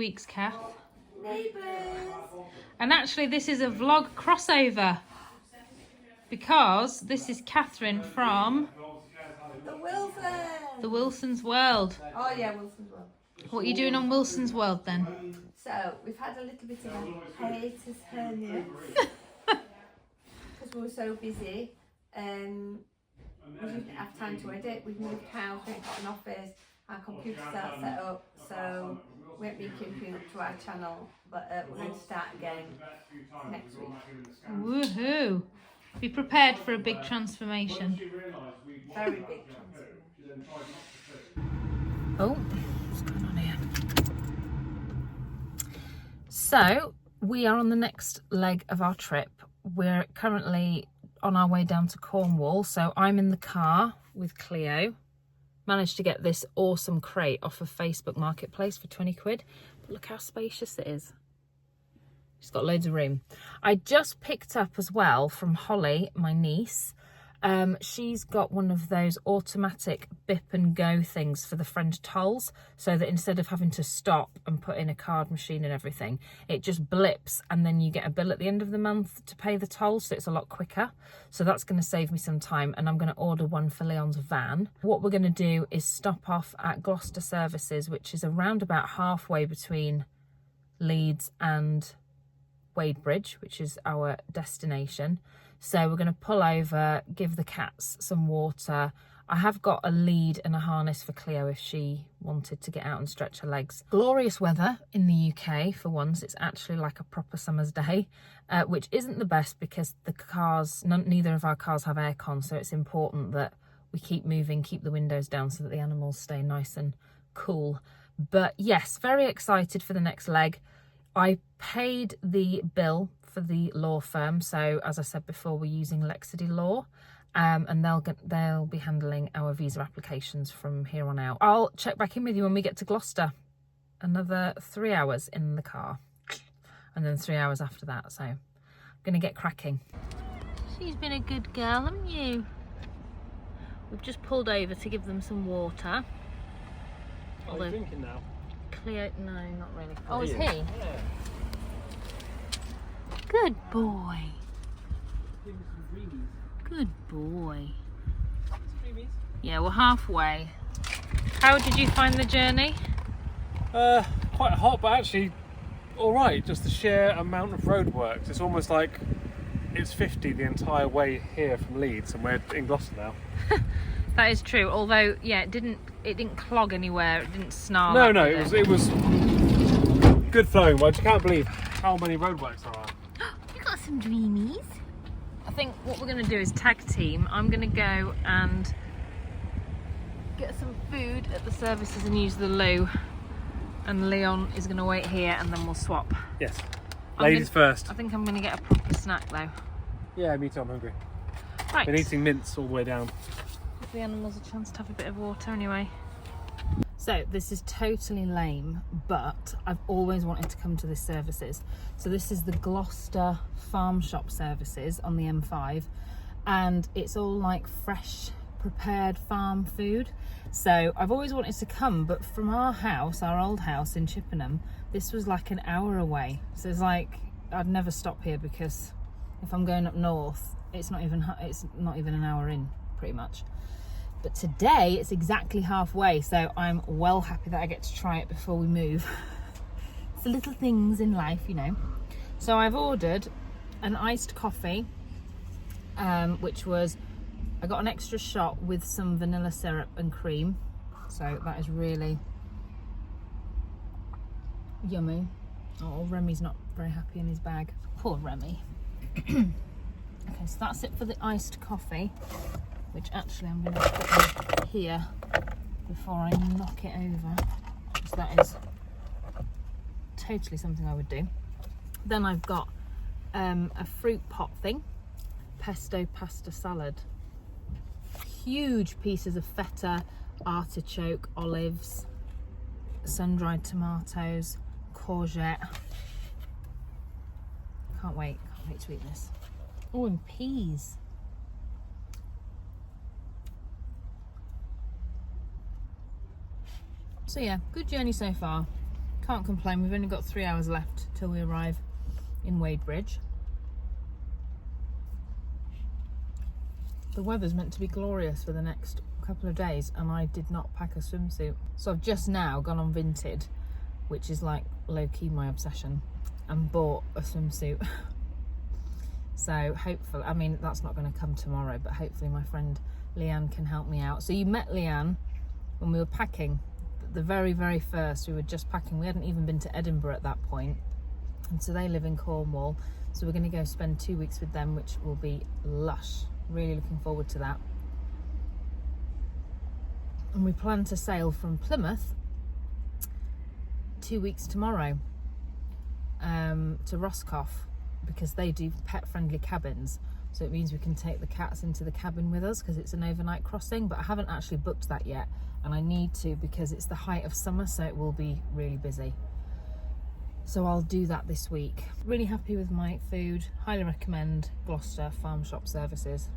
weeks, Kath. Neighbours. And actually this is a vlog crossover because this is Catherine from The the Wilson's World. Oh yeah, Wilson's World. What are you doing on Wilson's World then? So we've had a little bit of a hiatus hernia because we were so busy. We didn't have time to edit. We've moved house, we haven't got an office, our computer's not set up, so we haven't been keeping up to our channel. But we're going to start again next week. Woohoo! Be prepared for a big transformation. Very big transformation. Oh, what's going on here? So, we are on the next leg of our trip. We're currently on our way down to Cornwall. So I'm in the car with Cleo. Managed to get this awesome crate off of Facebook Marketplace for 20 quid. But look how spacious it is. It's got loads of room. I just picked up as well from Holly, my niece. She's got one of those automatic bip and go things for the friend tolls, so that instead of having to stop and put in a card machine and everything, it just blips and then you get a bill at the end of the month to pay the toll, so it's a lot quicker. So that's going to save me some time, and I'm going to order one for Leon's van. What we're going to do is stop off at Gloucester Services, which is around about halfway between Leeds and Wadebridge, which is our destination. So we're going to pull over, give the cats some water. I have got a lead and a harness for Cleo if she wanted to get out and stretch her legs. Glorious weather in the UK for once. It's actually like a proper summer's day, which isn't the best because the cars, neither of our cars have aircon, so it's important that we keep moving, keep the windows down so that the animals stay nice and cool. But yes, very excited for the next leg. I paid the bill for the law firm, so as I said before, we're using Lexity Law, and they'll be handling our visa applications from here on out. I'll check back in with you when we get to Gloucester. Another 3 hours in the car, and then 3 hours after that. So I'm gonna get cracking. She's been a good girl, haven't you? We've just pulled over to give them some water. Are you drinking now? Cleo, no, not really. Oh, is he? Yeah. Good boy. Give me some dreamies. Good boy. Some dreamies? Yeah, we're halfway. How did you find the journey? Quite hot, but actually all right. Just the sheer amount of roadworks. It's almost like it's 50 the entire way here from Leeds, and we're in Gloucester now. That is true. Although, yeah, it didn't clog anywhere. It didn't snarl. No, it was good flowing. But I just can't believe how many roadworks there are. You got some dreamies. I think what we're going to do is tag team. I'm going to go and get some food at the services and use the loo, and Leon is going to wait here, and then we'll swap. Yes. Ladies first. I think I'm going to get a proper snack though. Yeah, me too. I'm hungry. Right. Been eating mints all the way down. Give the animals a chance to have a bit of water anyway. So this is totally lame, but I've always wanted to come to this services. So this is the Gloucester Farm Shop Services on the M5, and it's all like fresh prepared farm food. So I've always wanted to come, but from our house, our old house in Chippenham, this was like an hour away. So it's like I'd never stop here, because if I'm going up north, it's not even an hour in, pretty much. But today it's exactly halfway, so I'm well happy that I get to try it before we move. It's the little things in life, you know. So I've ordered an iced coffee, which was, I got an extra shot with some vanilla syrup and cream. So that is really yummy. Oh, Remy's not very happy in his bag. Poor Remy. Okay, so that's it for the iced coffee, which actually I'm going to put here before I knock it over, because that is totally something I would do. Then I've got a fruit pot thing, pesto pasta salad, huge pieces of feta, artichoke, olives, sun-dried tomatoes, courgette. Can't wait to eat this. Oh, and peas. So yeah, good journey so far. Can't complain, we've only got 3 hours left till we arrive in Wadebridge. The weather's meant to be glorious for the next couple of days and I did not pack a swimsuit. So I've just now gone on Vinted, which is like low-key my obsession, and bought a swimsuit. So hopefully, I mean, that's not going to come tomorrow, but hopefully my friend Leanne can help me out. So you met Leanne when we were packing. The very, very first, we were just packing. We hadn't even been to Edinburgh at that point. And so they live in Cornwall. So we're going to go spend 2 weeks with them, which will be lush. Really looking forward to that. And we plan to sail from Plymouth 2 weeks tomorrow to Roscoff, because they do pet-friendly cabins. So it means we can take the cats into the cabin with us because it's an overnight crossing, but I haven't actually booked that yet, and I need to because it's the height of summer, so it will be really busy. So I'll do that this week. Really happy with my food. Highly recommend Gloucester Farm Shop Services.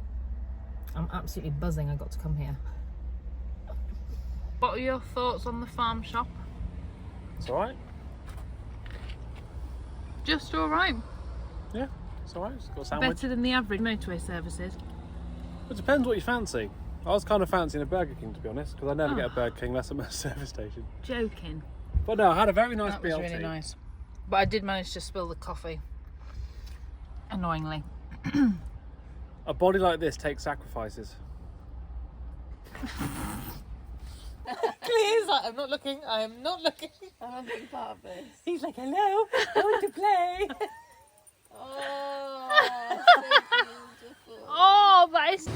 I'm absolutely buzzing I got to come here. What are your thoughts on the farm shop? It's alright. Just alright. Yeah, it's alright. It's got a sandwich. Better than the average motorway services. It depends what you fancy. I was kind of fancying a Burger King, to be honest, because I never get a Burger King unless I'm at a service station. Joking. But no, I had a very nice BLT. That was really nice. But I did manage to spill the coffee. Annoyingly. A body like this takes sacrifices. Please, I'm not looking. I am not looking. I'm a big part of this. He's like, hello, I want to play. Oh, so beautiful. Oh, that is...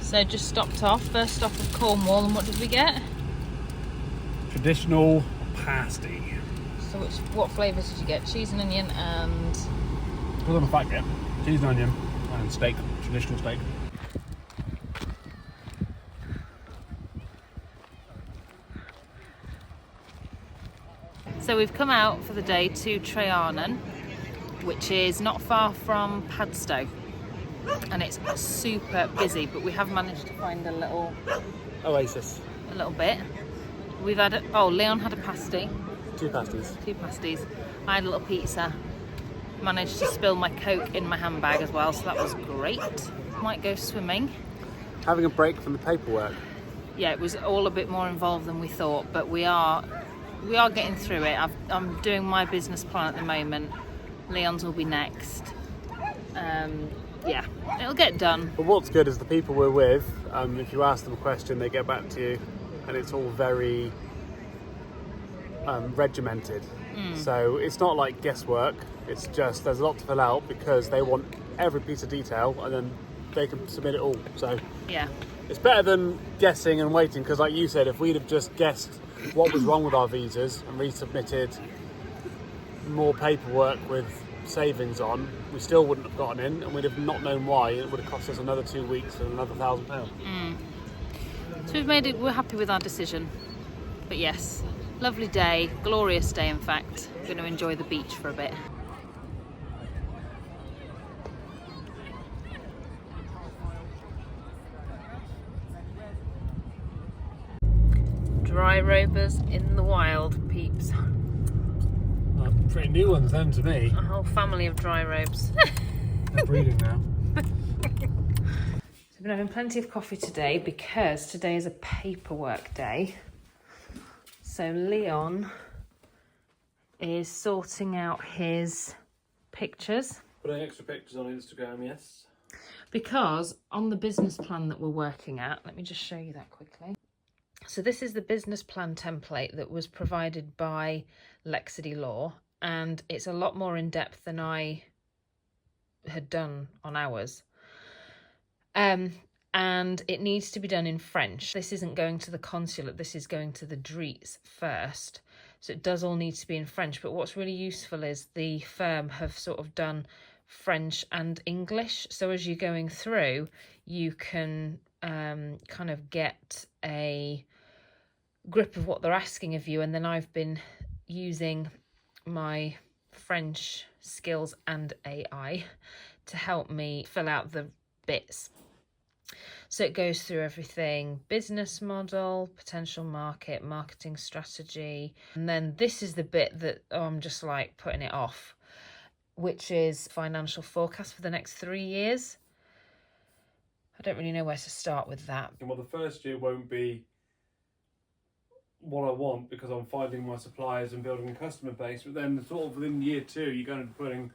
So just stopped off, first stop of Cornwall, and what did we get? Traditional pasty. So what flavours did you get? Cheese and onion and... What am I fat get? Cheese and onion and steak, traditional steak. So we've come out for the day to Trearnan, which is not far from Padstow, and it's super busy, but we have managed to find a little Oasis. bit. We've had Leon had a pasty. 2 pasties. 2 pasties. I had a little pizza. Managed to spill my Coke in my handbag as well, so that was great. Might go swimming. Having a break from the paperwork. Yeah, it was all a bit more involved than we thought, but we are getting through it. I'm doing my business plan at the moment. Leon's will be next. Yeah, it'll get done. But what's good is the people we're with, if you ask them a question, they get back to you, and it's all very regimented. So it's not like guesswork, it's just there's a lot to fill out because they want every piece of detail and then they can submit it all. So Yeah. it's better than guessing and waiting, because like you said, if we'd have just guessed what was wrong with our visas and resubmitted more paperwork with savings on, we still wouldn't have gotten in, and we'd have not known why. It would have cost us another 2 weeks and another £1,000. So we've made it, we're happy with our decision. But yes, lovely day, glorious day in fact. We're going to enjoy the beach for a bit. Dry robers in the wild, peeps. Pretty new ones then to me. A whole family of dry robes. They're breeding now. I've been having plenty of coffee today because today is a paperwork day. So Leon is sorting out his pictures. Putting extra pictures on Instagram, yes. Because on the business plan that we're working at, let me just show you that quickly. So this is the business plan template that was provided by Lexity Law, and it's a lot more in depth than I had done on ours. And it needs to be done in French. This isn't going to the consulate, this is going to the DRIEETS first. So it does all need to be in French, but what's really useful is the firm have sort of done French and English. So as you're going through, you can kind of get a grip of what they're asking of you. And then I've been using my French skills and AI to help me fill out the bits. So it goes through everything: business model, potential market, marketing strategy. And then this is the bit that I'm just like putting it off, which is financial forecast for the next 3 years. I don't really know where to start with that. Well, the first year won't be what I want because I'm finding my suppliers and building a customer base. But then sort of within year 2, you're going to be putting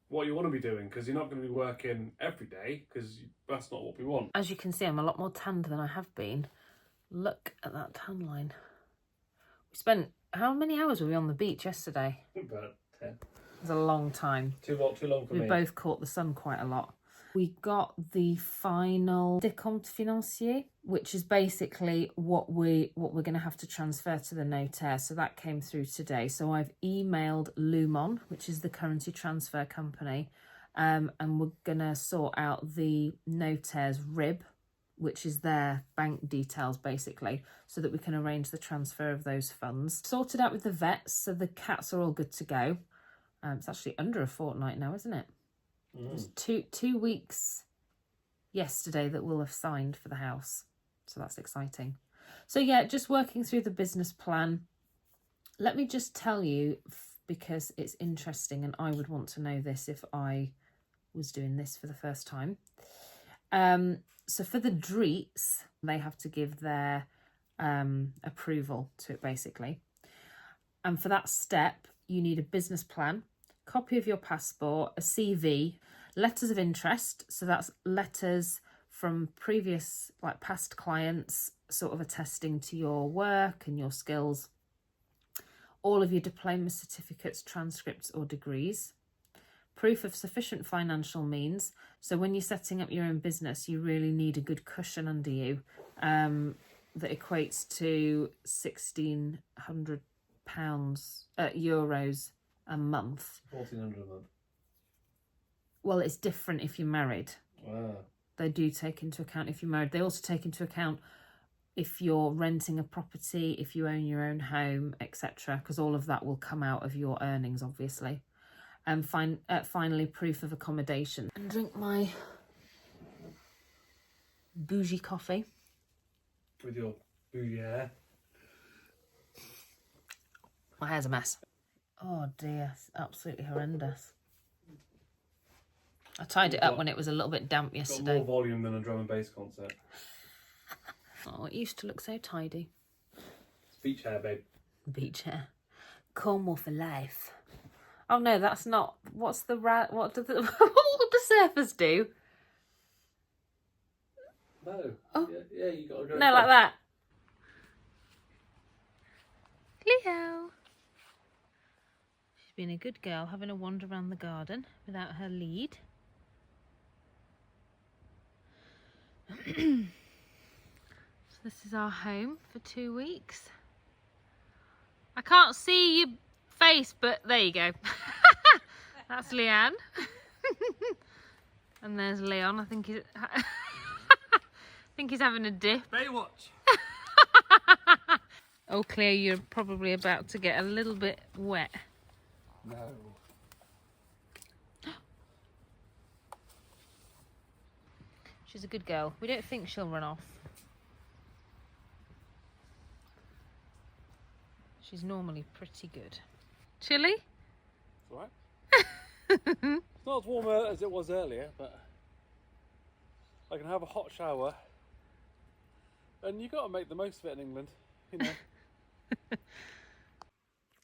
what you want to be doing, because you're not going to be working every day, because that's not what we want. As you can see, I'm a lot more tanned than I have been. Look at that tan line. We spent, how many hours were we on the beach yesterday? About 10. It was a long time. Too long for me. We both caught the sun quite a lot. We got the final décompte financier, which is basically what we're going to have to transfer to the notaire. So that came through today. So I've emailed Lumon, which is the currency transfer company, and we're going to sort out the notaire's RIB, which is their bank details basically, so that we can arrange the transfer of those funds. Sorted out with the vets, so the cats are all good to go. It's actually under a fortnight now, isn't it? It was two weeks yesterday that we'll have signed for the house. So that's exciting. So yeah, just working through the business plan. Let me just tell you, because it's interesting and I would want to know this if I was doing this for the first time. So for the DRIEETS, they have to give their approval to it basically. And for that step, you need a business plan, copy of your passport, a CV, letters of interest. So that's letters from previous, like past clients, sort of attesting to your work and your skills. All of your diploma, certificates, transcripts or degrees. Proof of sufficient financial means. So when you're setting up your own business, you really need a good cushion under you that equates to £1,600, euros a month. 1,400 a month. Well, it's different if you're married. Wow. They do take into account if you're married. They also take into account if you're renting a property, if you own your own home, etc. Because all of that will come out of your earnings, obviously. And finally, proof of accommodation. And drink my bougie coffee. With your bougie hair. My hair's a mess. Oh dear, it's absolutely horrendous. I tied it up when it was a little bit damp yesterday. Got more volume than a drum and bass concert. Oh, it used to look so tidy. It's beach hair, babe. Beach hair. Cornwall for life. Oh no, that's not. What's the what do the what would the surfers do? No. Oh. Yeah, you got to go. No, like that. Leo. She's been a good girl, having a wander around the garden without her lead. So this is our home for 2 weeks. I can't see your face, but there you go. That's Leanne. And there's Leon. I think he's having a dip. Baywatch. Oh, Cleo, you're probably about to get a little bit wet. No. She's a good girl. We don't think she'll run off. She's normally pretty good. Chilly? It's alright. It's not as warm as it was earlier, but I can have a hot shower. And you got to make the most of it in England, you know.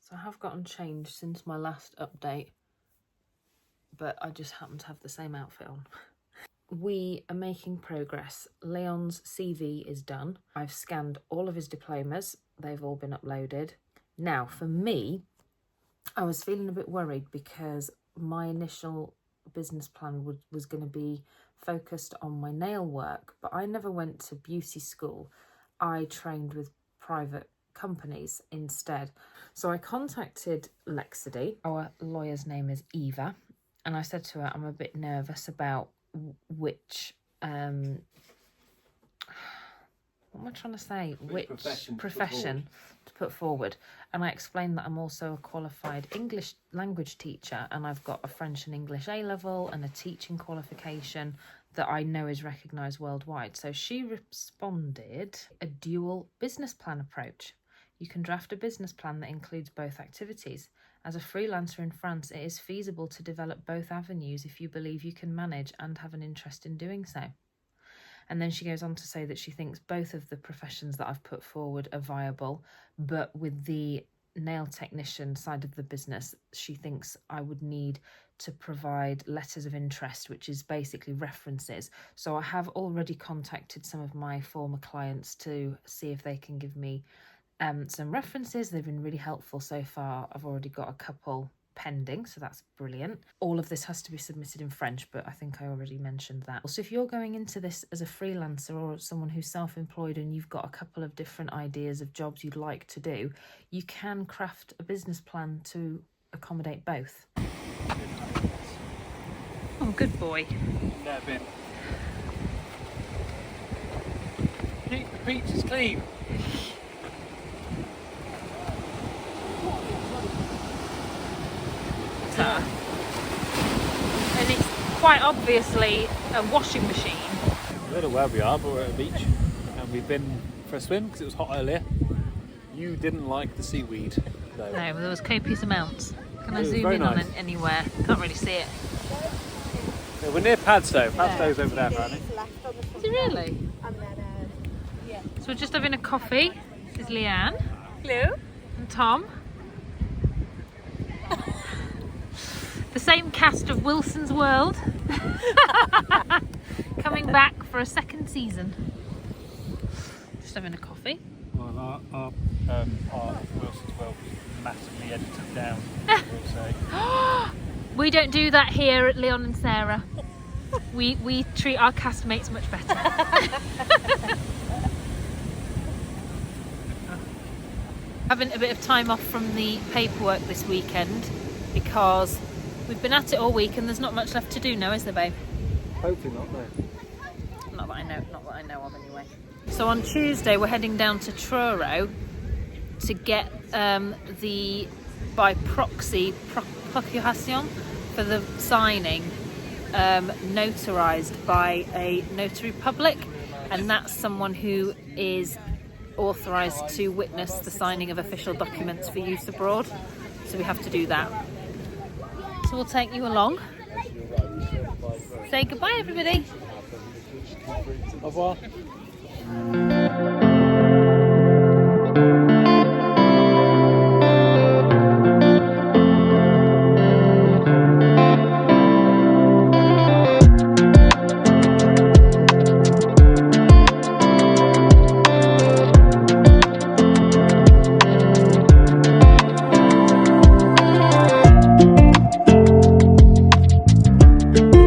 So I have gotten changed since my last update, but I just happen to have the same outfit on. We are making progress. Leon's CV is done. I've scanned all of his diplomas. They've all been uploaded. Now, for me, I was feeling a bit worried because my initial business plan was going to be focused on my nail work, but I never went to beauty school. I trained with private companies instead. So I contacted Lexity. Our lawyer's name is Eva, and I said to her, I'm a bit nervous about which what am I trying to say? Which profession to put forward. And I explained that I'm also a qualified English language teacher, and I've got a French and English A-level and a teaching qualification. that I know is recognised worldwide. So she responded, a dual business plan approach. You can draft a business plan that includes both activities. As a freelancer in France, it is feasible to develop both avenues if you believe you can manage and have an interest in doing so. And then she goes on to say that she thinks both of the professions that I've put forward are viable, but with the nail technician side of the business, she thinks I would need to provide letters of interest, which is basically references. So I have already contacted some of my former clients to see if they can give me some references. They've been really helpful so far. I've already got a couple pending, so that's brilliant. All of this has to be submitted in French, but I think I already mentioned that. So if you're going into this as a freelancer or someone who's self-employed and you've got a couple of different ideas of jobs you'd like to do, you can craft a business plan to accommodate both. Oh, good boy. Keep the beaches clean. And it's quite obviously a washing machine. I don't know where we are, but we're at a beach and we've been for a swim because it was hot earlier. You didn't like the seaweed though. No, there was copious amounts. Can I It was zoom very in on nice. it anywhere? Can't really see it. Yeah, we're near Padstow. Padstow's over there, apparently. Is it really? So we're just having a coffee. This is Leanne. Hello. And Tom. The same cast of Wilson's World. Coming back for a second season. Just having a coffee. Well, our Wilson's World was massively edited down, I will say. We don't do that here at Leon and Sarah. We treat our castmates much better. Having a bit of time off from the paperwork this weekend because we've been at it all week and there's not much left to do now, is there, babe? Hopefully not, no. Not that I know of anyway. So on Tuesday we're heading down to Truro to get the by proxy procuration for the signing notarized by a notary public, and that's someone who is authorized to witness the signing of official documents for use abroad. So we have to do that. So we'll take you along. Say goodbye, everybody. Au revoir.